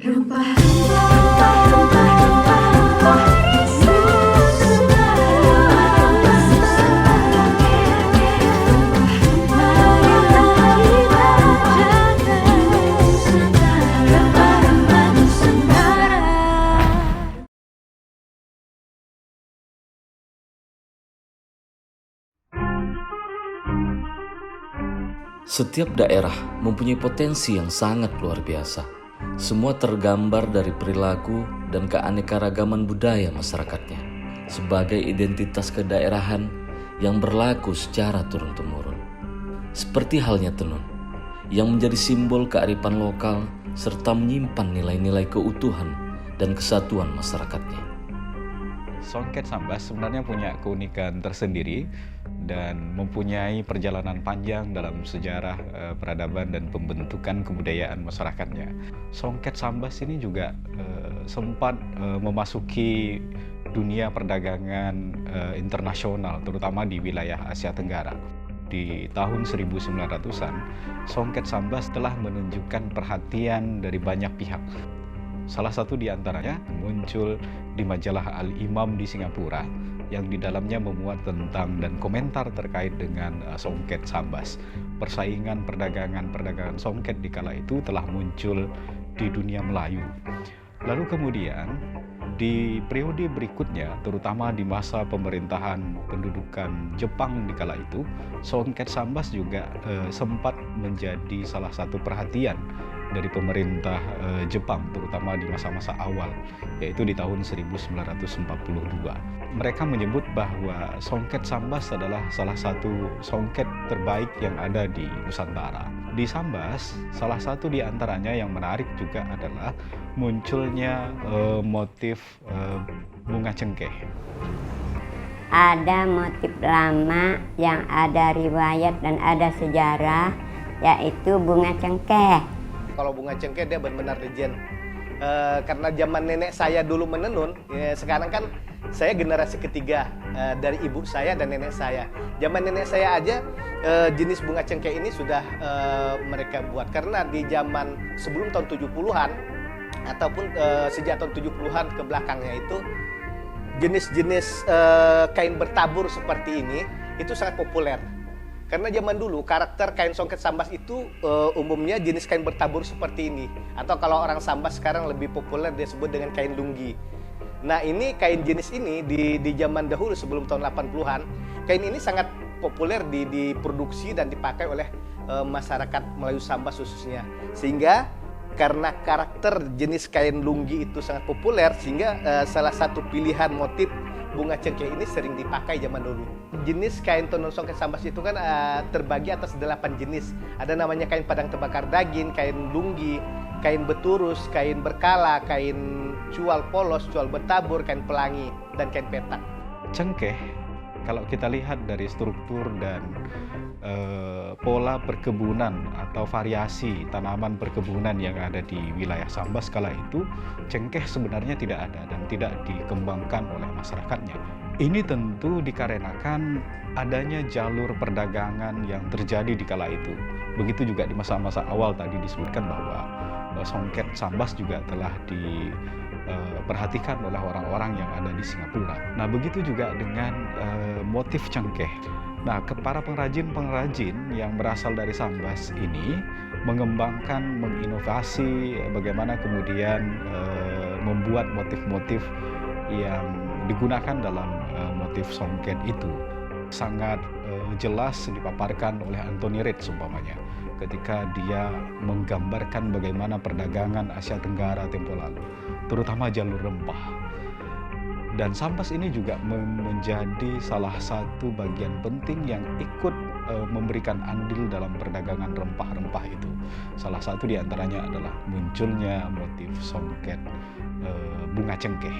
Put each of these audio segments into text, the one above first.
Setiap daerah mempunyai potensi yang sangat luar biasa. Semua tergambar dari perilaku dan keanekaragaman budaya masyarakatnya sebagai identitas kedaerahan yang berlaku secara turun-temurun. Seperti halnya tenun, yang menjadi simbol kearifan lokal serta menyimpan nilai-nilai keutuhan dan kesatuan masyarakatnya. Songket Sambas sebenarnya punya keunikan tersendiri dan mempunyai perjalanan panjang dalam sejarah peradaban dan pembentukan kebudayaan masyarakatnya. Songket Sambas ini juga sempat memasuki dunia perdagangan internasional, terutama di wilayah Asia Tenggara. Di tahun 1900-an, Songket Sambas telah menunjukkan perhatian dari banyak pihak. Salah satu di antaranya muncul di majalah Al-Imam di Singapura yang di dalamnya memuat tentang dan komentar terkait dengan Songket Sambas. Persaingan perdagangan songket di kala itu telah muncul di dunia Melayu. Lalu kemudian di periode berikutnya, terutama di masa pemerintahan pendudukan Jepang di kala itu, Songket Sambas juga sempat menjadi salah satu perhatian dari pemerintah Jepang, terutama di masa-masa awal, yaitu di tahun 1942. Mereka menyebut bahwa Songket Sambas adalah salah satu songket terbaik yang ada di Nusantara. Di Sambas, salah satu di antaranya yang menarik juga adalah munculnya motif bunga cengkeh. Ada motif lama yang ada riwayat dan ada sejarah, yaitu bunga cengkeh. Kalau bunga cengkeh dia benar-benar legend. Karena zaman nenek saya dulu menenun, sekarang kan saya generasi ketiga dari ibu saya dan nenek saya. Zaman nenek saya aja jenis bunga cengkeh ini sudah mereka buat. Karena di zaman sebelum tahun 70-an ataupun sejak tahun 70-an ke belakangnya itu jenis-jenis kain bertabur seperti ini itu sangat populer. Karena zaman dulu karakter kain Songket Sambas itu umumnya jenis kain bertabur seperti ini. Atau kalau orang Sambas sekarang lebih populer disebut dengan kain lunggi. Nah ini kain jenis ini di zaman dahulu sebelum tahun 80-an, kain ini sangat populer diproduksi dan dipakai oleh masyarakat Melayu Sambas khususnya. Sehingga karena karakter jenis kain lunggi itu sangat populer, sehingga salah satu pilihan motif bunga cengkeh ini sering dipakai zaman dulu. Jenis kain tenun Songket Sambas itu kan terbagi atas 8 jenis. Ada namanya kain padang terbakar daging, kain lunggi, kain beturus, kain berkala, kain cual polos, cual bertabur, kain pelangi, dan kain petak. Cengkeh, kalau kita lihat dari struktur dan pola perkebunan atau variasi tanaman perkebunan yang ada di wilayah Sambas kala itu, cengkeh sebenarnya tidak ada dan tidak dikembangkan oleh masyarakatnya. Ini tentu dikarenakan adanya jalur perdagangan yang terjadi di kala itu. Begitu juga di masa-masa awal tadi disebutkan bahwa Songket Sambas juga telah diperhatikan oleh orang-orang yang ada di Singapura. Nah, begitu juga dengan motif cengkeh. Nah, para pengrajin-pengrajin yang berasal dari Sambas ini mengembangkan, menginovasi bagaimana kemudian membuat motif-motif yang digunakan dalam motif songket itu. Sangat jelas dipaparkan oleh Anthony Reid umpamanya ketika dia menggambarkan bagaimana perdagangan Asia Tenggara tempo lalu, terutama jalur rempah. Dan Sambas ini juga menjadi salah satu bagian penting yang ikut memberikan andil dalam perdagangan rempah-rempah itu. Salah satu di antaranya adalah munculnya motif songket bunga cengkeh.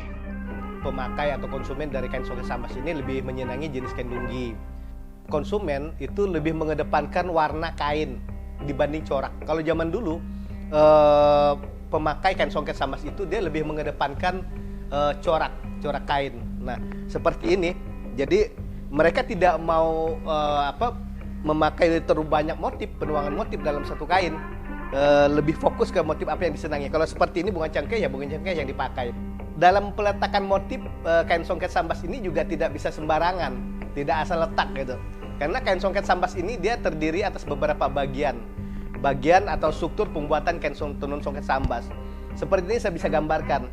Pemakai atau konsumen dari kain Songket Sambas ini lebih menyenangi jenis kain lunggi. Konsumen itu lebih mengedepankan warna kain dibanding corak. Kalau zaman dulu pemakai kain Songket Sambas itu dia lebih mengedepankan corak kain. Nah, seperti ini. Jadi mereka tidak mau memakai terlalu banyak motif, penuangan motif dalam satu kain. lebih fokus ke motif apa yang disenangi. Kalau seperti ini bunga cengkeh, ya bunga cengkeh yang dipakai. Dalam peletakan motif kain songket sambas ini juga tidak bisa sembarangan, tidak asal letak gitu. Karena kain songket sambas ini dia terdiri atas beberapa bagian atau struktur pembuatan kain tenun songket sambas. Seperti ini saya bisa gambarkan.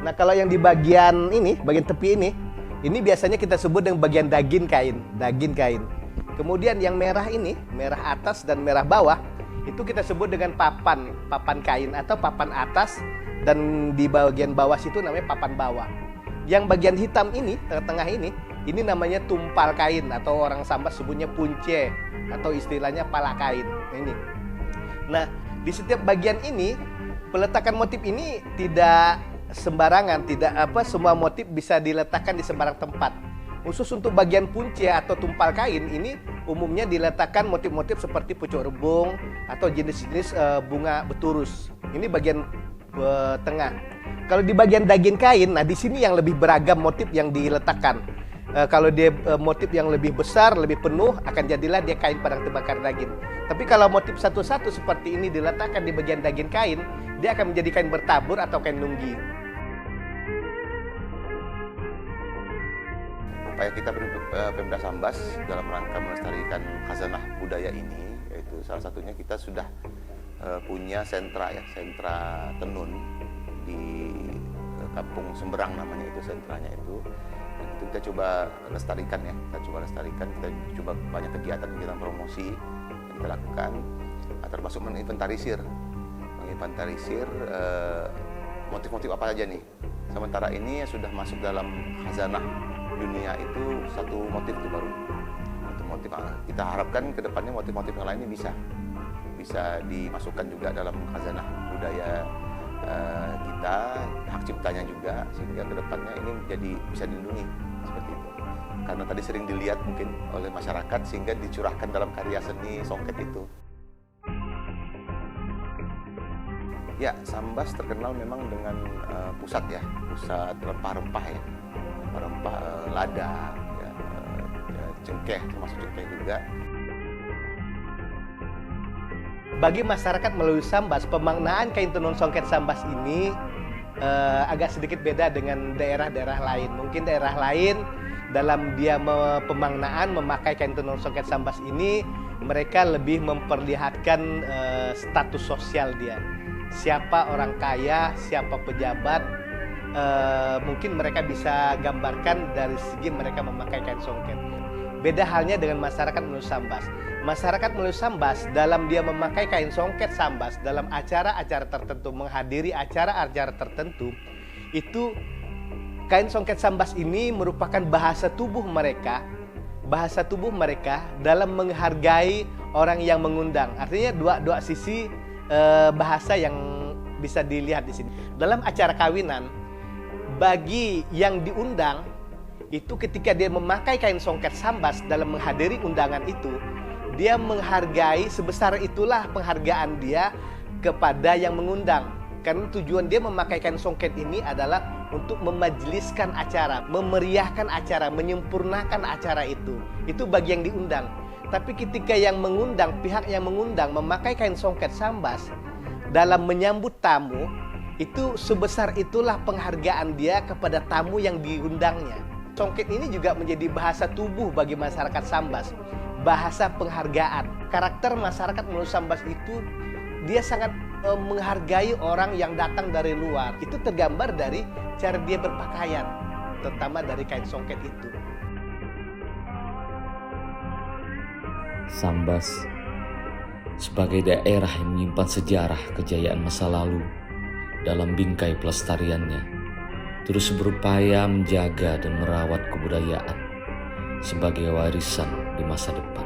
Nah, kalau yang di bagian ini, bagian tepi ini biasanya kita sebut dengan bagian daging kain. Kemudian yang merah ini, merah atas dan merah bawah, itu kita sebut dengan papan kain atau papan atas, dan di bagian bawah situ namanya papan bawah. Yang bagian hitam ini, tengah-tengah ini namanya tumpal kain atau orang Sambas sebutnya punce atau istilahnya pala kain. Ini. Nah, di setiap bagian ini peletakan motif ini tidak sembarangan, semua motif bisa diletakkan di sembarang tempat. Khusus untuk bagian punce atau tumpal kain ini umumnya diletakkan motif-motif seperti pucuk rebung atau jenis-jenis bunga beturus. Ini bagian tengah. Kalau di bagian daging kain, nah di sini yang lebih beragam motif yang diletakkan. Kalau dia motif yang lebih besar, lebih penuh, akan jadilah dia kain padang terbakar daging. Tapi kalau motif satu-satu seperti ini diletakkan di bagian daging kain, dia akan menjadi kain bertabur atau kain nunggi. Upaya kita Pemda Sambas dalam rangka melestarikan khazanah budaya ini, yaitu salah satunya kita sudah punya sentra tenun di Kampung Semberang namanya itu sentranya itu. Dan itu kita coba lestarikan ya, kita coba banyak kegiatan promosi yang kita lakukan, termasuk menginventarisir motif-motif apa saja nih. Sementara ini sudah masuk dalam khazanah dunia itu satu motif itu baru. Motif kita harapkan ke depannya motif-motif yang lain ini bisa dimasukkan juga dalam khazanah budaya kita, hak ciptanya juga, sehingga ke depannya ini bisa dilindungi seperti itu. Karena tadi sering dilihat mungkin oleh masyarakat sehingga dicurahkan dalam karya seni songket itu. Ya, Sambas terkenal memang dengan pusat rempah-rempah ya. Rempah lada, cengkeh, termasuk cengkeh juga. Bagi masyarakat melalui Sambas, pemaknaan kain tenun songket Sambas ini agak sedikit beda dengan daerah-daerah lain. Mungkin daerah lain dalam dia pemaknaan memakai kain tenun songket Sambas ini, mereka lebih memperlihatkan status sosial dia. Siapa orang kaya, siapa pejabat, mungkin mereka bisa gambarkan dari segi mereka memakai kain songket. Beda halnya dengan masyarakat melalui Sambas. Masyarakat melalui Sambas dalam dia memakai kain songket Sambas dalam acara-acara tertentu, menghadiri acara-acara tertentu, itu kain songket Sambas ini merupakan bahasa tubuh mereka dalam menghargai orang yang mengundang. Artinya dua sisi bahasa yang bisa dilihat di sini. Dalam acara kawinan, bagi yang diundang itu ketika dia memakai kain songket Sambas dalam menghadiri undangan itu, dia menghargai, sebesar itulah penghargaan dia kepada yang mengundang. Karena tujuan dia memakai kain songket ini adalah untuk memajliskan acara, memeriahkan acara, menyempurnakan acara itu. Itu bagi yang diundang. Tapi ketika yang mengundang, pihak yang mengundang memakai kain songket Sambas dalam menyambut tamu, itu sebesar itulah penghargaan dia kepada tamu yang diundangnya. Songket ini juga menjadi bahasa tubuh bagi masyarakat Sambas, bahasa penghargaan. Karakter masyarakat melalui Sambas itu dia sangat menghargai orang yang datang dari luar. Itu tergambar dari cara dia berpakaian, terutama dari kain songket itu. Sambas sebagai daerah yang menyimpan sejarah kejayaan masa lalu dalam bingkai pelestariannya, terus berupaya menjaga dan merawat kebudayaan sebagai warisan di masa depan.